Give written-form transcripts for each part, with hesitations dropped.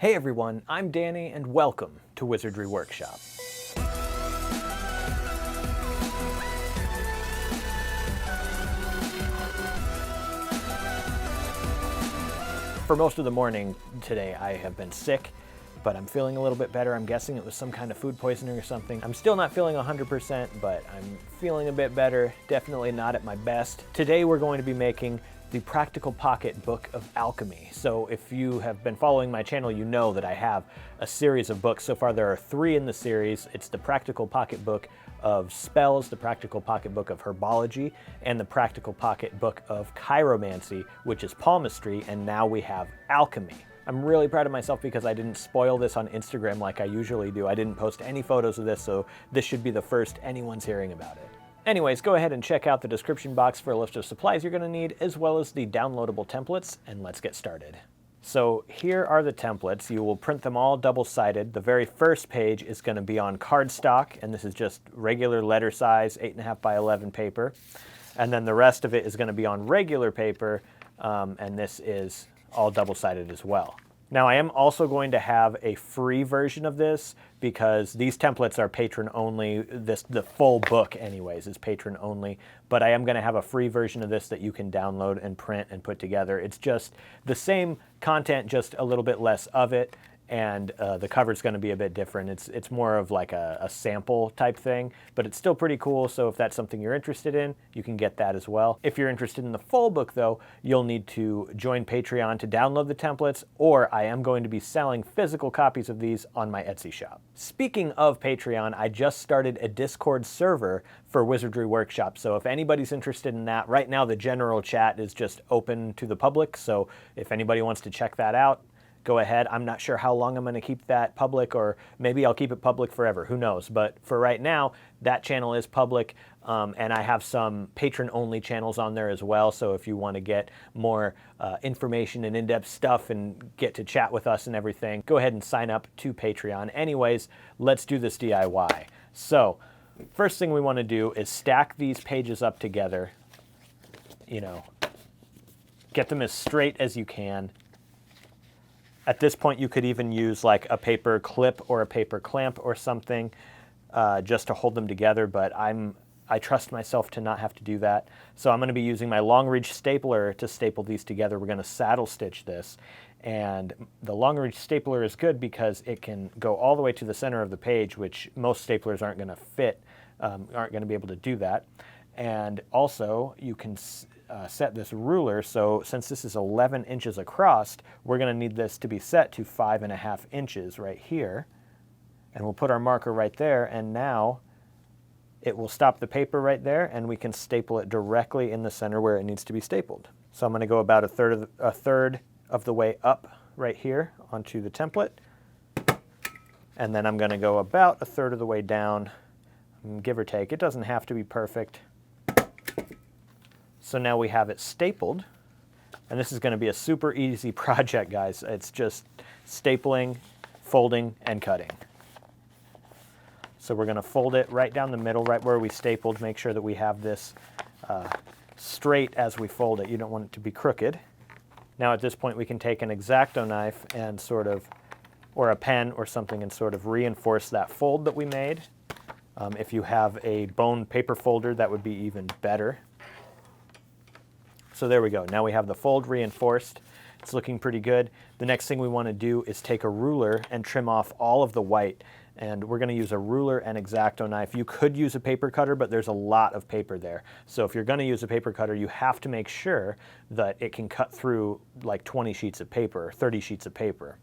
Hey everyone, I'm Danny and welcome to Wizardry Workshop. For most of the morning today I have been sick, but I'm feeling a little bit better. I'm guessing it was some kind of food poisoning or something. I'm still not feeling 100%, but I'm feeling a bit better. Definitely not at my best. Today we're going to be making the Practical Pocket Book of Alchemy. So if you have been following my channel, you know that I have a series of books. So far there are 3 in the series. It's the Practical Pocket Book of Spells, the Practical Pocket Book of Herbology, and the Practical Pocket Book of Chiromancy, which is palmistry, and now we have Alchemy. I'm really proud of myself because I didn't spoil this on Instagram like I usually do. I didn't post any photos of this, so this should be the first anyone's hearing about it. Anyways, go ahead and check out the description box for a list of supplies you're going to need, as well as the downloadable templates, and let's get started. So here are the templates. You will print them all double-sided. The very first page is going to be on cardstock, and this is just regular letter size, 8.5 by 11 paper. And then the rest of it is going to be on regular paper, and this is all double-sided as well. Now I am also going to have a free version of this because these templates are patron only. The full book anyways is patron only, but I am going to have a free version of this that you can download and print and put together. It's just the same content, just a little bit less of it, and the cover's going to be a bit different. It's more of like a sample type thing, but it's still pretty cool, so if that's something you're interested in, you can get that as well. If you're interested in the full book though, you'll need to join Patreon to download the templates, or I am going to be selling physical copies of these on my Etsy shop. Speaking of Patreon, I just started a Discord server for Wizardry Workshop, so if anybody's interested in that, right now the general chat is just open to the public, so if anybody wants to check that out, go ahead. I'm not sure how long I'm going to keep that public, or maybe I'll keep it public forever. Who knows? But for right now, that channel is public, and I have some patron-only channels on there as well. So if you want to get more information and in-depth stuff and get to chat with us and everything, go ahead and sign up to Patreon. Anyways, let's do this DIY. So first thing we want to do is stack these pages up together. You know, get them as straight as you can. At this point, you could even use like a paper clip or a paper clamp or something just to hold them together, but I trust myself to not have to do that. So I'm going to be using my long reach stapler to staple these together. We're going to saddle stitch this, and the long reach stapler is good because it can go all the way to the center of the page, which most staplers aren't going to fit, aren't going to be able to do that. And also, you can set this ruler, so since this is 11 inches across, we're going to need this to be set to 5.5 inches right here. And we'll put our marker right there, and now it will stop the paper right there, and we can staple it directly in the center where it needs to be stapled. So I'm going to go about a third of the way up right here onto the template, and then I'm going to go about a third of the way down, give or take. It doesn't have to be perfect. So now we have it stapled, and this is going to be a super easy project, guys. It's just stapling, folding, and cutting. So we're going to fold it right down the middle, right where we stapled. Make sure that we have this straight as we fold it. You don't want it to be crooked. Now at this point we can take an X-Acto knife and sort of, or a pen or something, and sort of reinforce that fold that we made. If you have a bone paper folder, that would be even better. So there we go. Now we have the fold reinforced. It's looking pretty good. The next thing we want to do is take a ruler and trim off all of the white. And we're going to use a ruler and X-Acto knife. You could use a paper cutter, but there's a lot of paper there. So if you're going to use a paper cutter, you have to make sure that it can cut through like 20 sheets of paper, 30 sheets of paper.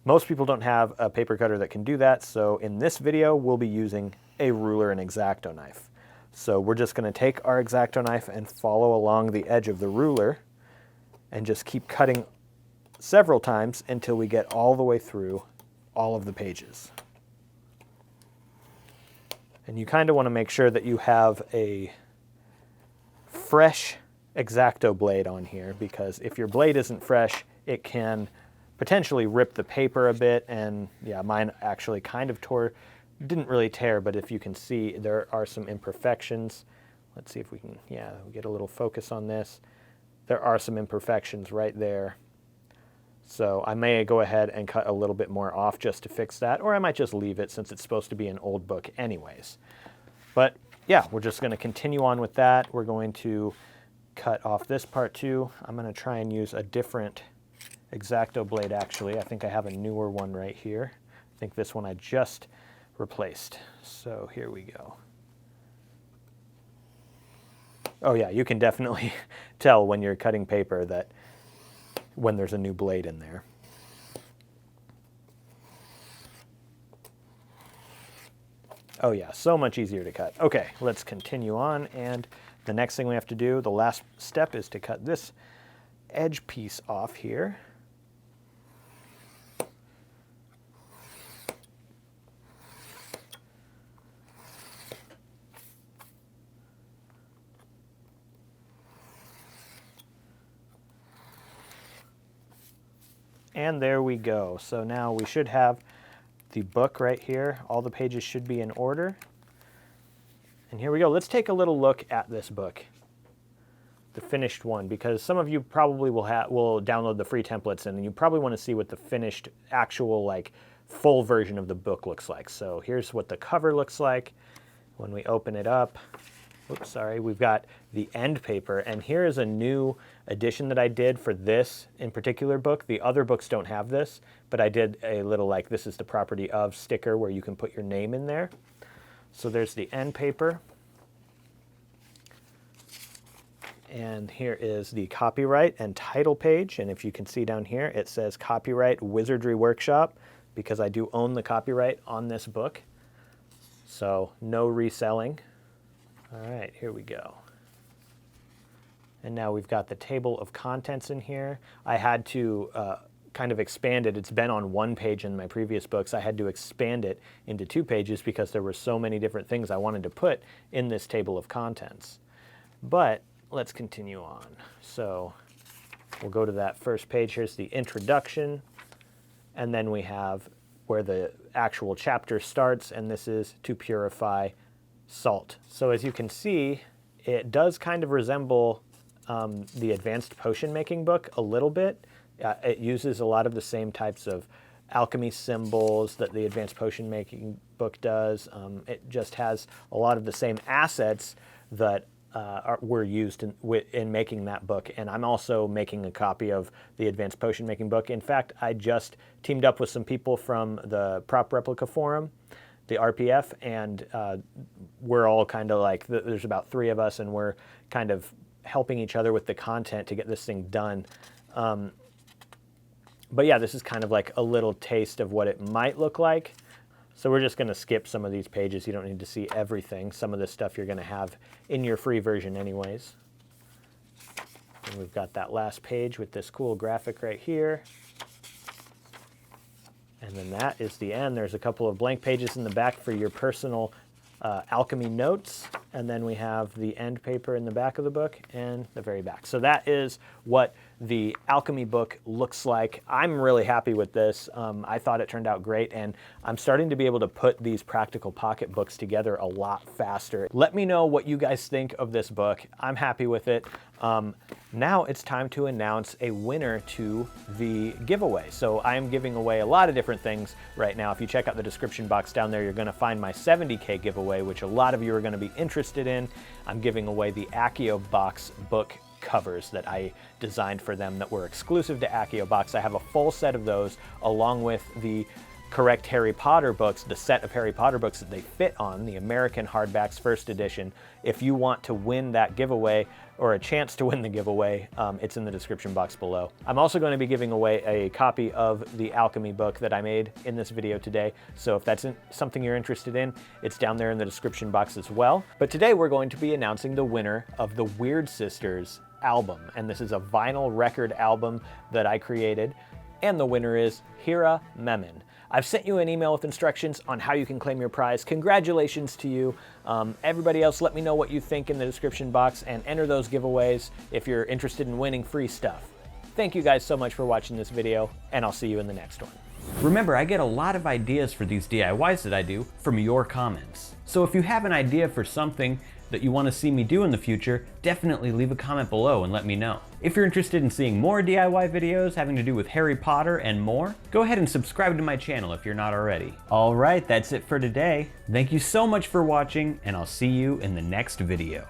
Most people don't have a paper cutter that can do that, so in this video we'll be using a ruler and X-Acto knife. So we're just going to take our X-Acto knife and follow along the edge of the ruler and just keep cutting several times until we get all the way through all of the pages. And you kind of want to make sure that you have a fresh X-Acto blade on here, because if your blade isn't fresh, it can potentially rip the paper a bit, and yeah, mine actually kind of didn't really tear, but if you can see, there are some imperfections. Let's see if we can, we get a little focus on this. There are some imperfections right there. So I may go ahead and cut a little bit more off just to fix that, or I might just leave it since it's supposed to be an old book anyways. But yeah, we're just going to continue on with that. We're going to cut off this part too. I'm going to try and use a different X-Acto blade actually. I think I have a newer one right here. I think this one I just replaced. So here we go. Oh yeah, you can definitely tell when you're cutting paper that when there's a new blade in there. Oh yeah, so much easier to cut. Okay, let's continue on, and the next thing we have to do, the last step, is to cut this edge piece off here. And there we go. So now we should have the book right here. All the pages should be in order. And here we go. Let's take a little look at this book, the finished one, because some of you probably will download the free templates, and you probably want to see what the finished actual like full version of the book looks like. So here's what the cover looks like when we open it up. Oops, sorry, we've got the end paper, and here is a new edition that I did for this in particular book. The other books don't have this, but I did a little like this is the property of sticker where you can put your name in there. So there's the end paper. And here is the copyright and title page, and if you can see down here, it says copyright Wizardry Workshop, because I do own the copyright on this book. So no reselling. All right, here we go. And now we've got the table of contents in here. I had to kind of expand it. It's been on one page in my previous books. I had to expand it into 2 pages because there were so many different things I wanted to put in this table of contents. But let's continue on. So we'll go to that first page. Here's the introduction. And then we have where the actual chapter starts, and this is to purify salt. So as you can see, it does kind of resemble the advanced potion making book a little bit. It uses a lot of the same types of alchemy symbols that the advanced potion making book does. It just has a lot of the same assets that were used in making that book. And I'm also making a copy of the advanced potion making book. In fact, I just teamed up with some people from the Prop Replica Forum, the RPF, and we're all kind of like, there's about 3 of us, and we're kind of helping each other with the content to get this thing done. But yeah, this is kind of like a little taste of what it might look like. So we're just going to skip some of these pages. You don't need to see everything. Some of this stuff you're going to have in your free version anyways. And we've got that last page with this cool graphic right here. And then that is the end. There's a couple of blank pages in the back for your personal alchemy notes. And then we have the end paper in the back of the book and the very back. So that is what the alchemy book looks like. I'm really happy with this. I thought it turned out great, and I'm starting to be able to put these practical pocket books together a lot faster. Let me know what you guys think of this book. I'm happy with it. Now it's time to announce a winner to the giveaway. So I'm giving away a lot of different things right now. If you check out the description box down there, you're going to find my 70K giveaway, which a lot of you are going to be interested in. I'm giving away the Accio Box book covers that I designed for them that were exclusive to Accio Box. I have a full set of those along with the correct Harry Potter books, the set of Harry Potter books that they fit on, the American hardbacks first edition. If you want to win that giveaway, or a chance to win the giveaway, it's in the description box below. I'm also going to be giving away a copy of the Alchemy book that I made in this video today. So if that's something you're interested in, it's down there in the description box as well. But today we're going to be announcing the winner of the Weird Sisters album. And this is a vinyl record album that I created. And the winner is Hira Memon. I've sent you an email with instructions on how you can claim your prize. Congratulations to you. Everybody else, let me know what you think in the description box and enter those giveaways if you're interested in winning free stuff. Thank you guys so much for watching this video, and I'll see you in the next one. Remember, I get a lot of ideas for these DIYs that I do from your comments. So if you have an idea for something that you want to see me do in the future, definitely leave a comment below and let me know. If you're interested in seeing more DIY videos having to do with Harry Potter and more, go ahead and subscribe to my channel if you're not already. Alright, that's it for today. Thank you so much for watching, and I'll see you in the next video.